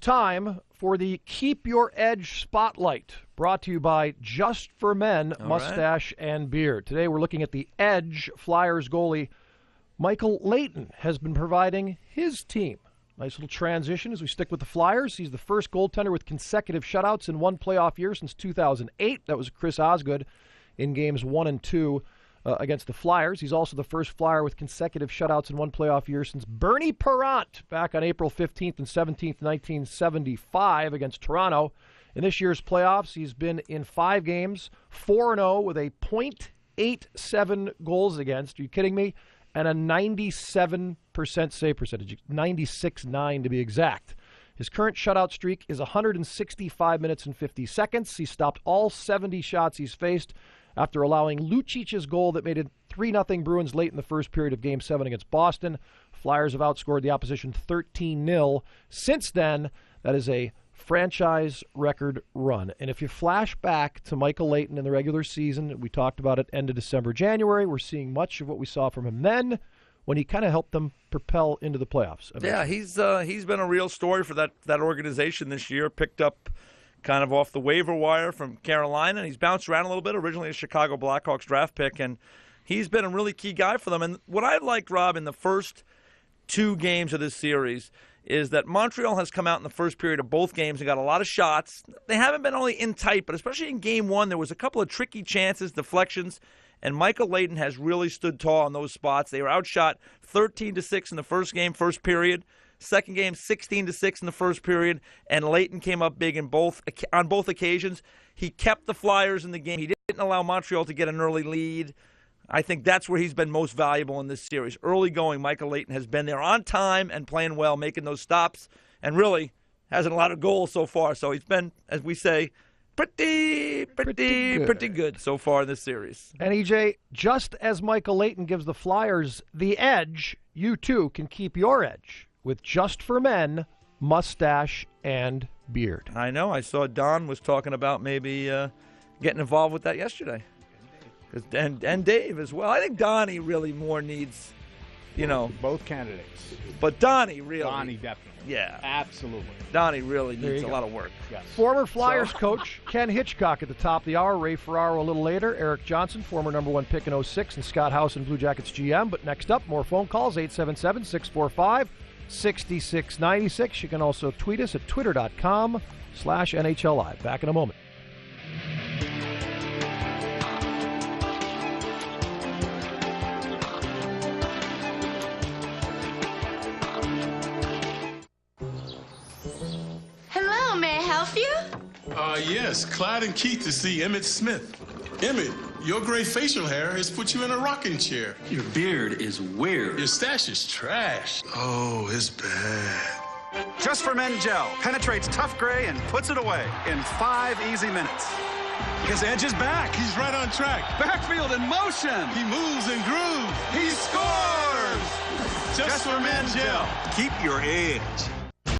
time for the Keep Your Edge Spotlight, brought to you by Just for Men Mustache and Beard. Today we're looking at the Edge. Flyers goalie Michael Leighton has been providing his team. Nice little transition as we stick with the Flyers. He's the first goaltender with consecutive shutouts in one playoff year since 2008. That was Chris Osgood in games 1 and 2 against the Flyers. He's also the first Flyer with consecutive shutouts in one playoff year since Bernie Parent back on April 15th and 17th, 1975 against Toronto. In this year's playoffs, he's been in 5 games, 4-0 with a .87 goals against. Are you kidding me? And a 97% save percentage, 96.9 to be exact. His current shutout streak is 165 minutes and 50 seconds. He stopped all 70 shots he's faced after allowing Lucic's goal that made it 3-0 Bruins late in the first period of Game 7 against Boston. Flyers have outscored the opposition 13-0. Since then, that is a franchise record run. And if you flash back to Michael Leighton in the regular season, we talked about it end of December, January, we're seeing much of what we saw from him then when he kind of helped them propel into the playoffs. Yeah, he's been a real story for that organization this year. Picked up kind of off the waiver wire from Carolina, and he's bounced around a little bit, originally a Chicago Blackhawks draft pick, and he's been a really key guy for them. And what I liked, Rob, in the first 2 games of this series is that Montreal has come out in the first period of both games and got a lot of shots. They haven't been only in tight, but especially in Game 1, there was a couple of tricky chances, deflections, and Michael Leighton has really stood tall on those spots. They were outshot 13-6 in the first game, first period. Second game, 16-6 in the first period, and Leighton came up big on both occasions. He kept the Flyers in the game. He didn't allow Montreal to get an early lead. I think that's where he's been most valuable in this series. Early going, Michael Leighton has been there on time and playing well, making those stops, and really hasn't a lot of goals so far. So he's been, as we say, pretty good so far in this series. And EJ, just as Michael Leighton gives the Flyers the edge, you too can keep your edge with Just for Men Mustache and Beard. I know. I saw Don was talking about maybe getting involved with that yesterday. And Dave as well. I think Donnie really more needs, both candidates. But Donnie really. Donnie definitely. Yeah. Absolutely. Donnie really needs a lot of work. Yes. Former Flyers coach Ken Hitchcock at the top of the hour. Ray Ferraro a little later. Eric Johnson, former #1 pick in 06, and Scott House and Blue Jackets GM. But next up, more phone calls, 877-645-6696. You can also tweet us at twitter.com/NHL Live. Back in a moment. Hello, may I help you? Yes, Clyde and Keith to see Emmett Smith. Emmett, your gray facial hair has put you in a rocking chair. Your beard is weird. Your stash is trash. Oh, it's bad. Just for Men Gel penetrates tough gray and puts it away in 5 easy minutes. His edge is back. He's right on track. Backfield in motion. He moves and grooves. He scores. Just for Men Gel. Keep your edge.